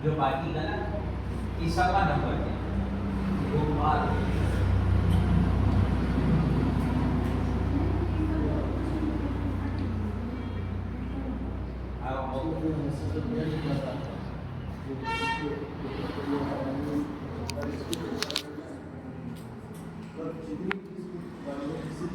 जो बाकी का ना तीसरा का नंबर है वो बार Thank you.